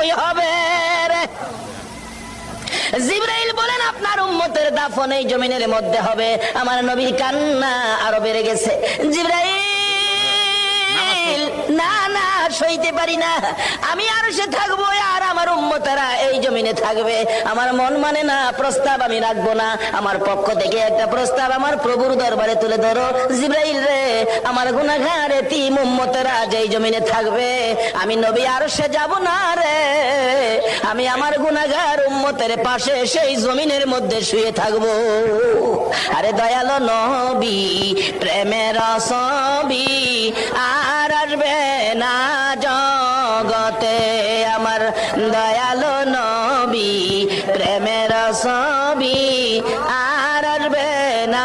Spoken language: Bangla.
কই হবে রে? জিবরাইল বলেন আপনার উম্মতের দাফন এই জমিনের মধ্যে হবে। আমার নবীর কান্না আরো বেড়ে গেছে। জিবরাইল, না না, সইতে পারি না, আমি আরশে থাকবো আর আমার উম্মতেরা এই জমিনে থাকবে। আমার মন মানে না, প্রস্তাব আমি রাখবো না। আমার পক্ষ থেকে একটা প্রস্তাব আমার প্রভুর দরবারে তুলে ধরো। জিবরাইল রে, আমার গুনাহগার এতিম উম্মতেরা যেই জমিনে থাকবে, আমি নবী আরশে যাব না রে, আমি আমার গুনাহগার উম্মতের পাশে সেই জমিনের মধ্যে শুয়ে থাকবো। আরে দয়ালো নবী, প্রেমের ছবি আর আসবে না জগতে, আমার দয়ালো নবী, প্রেমের ছবি আর আসবে না।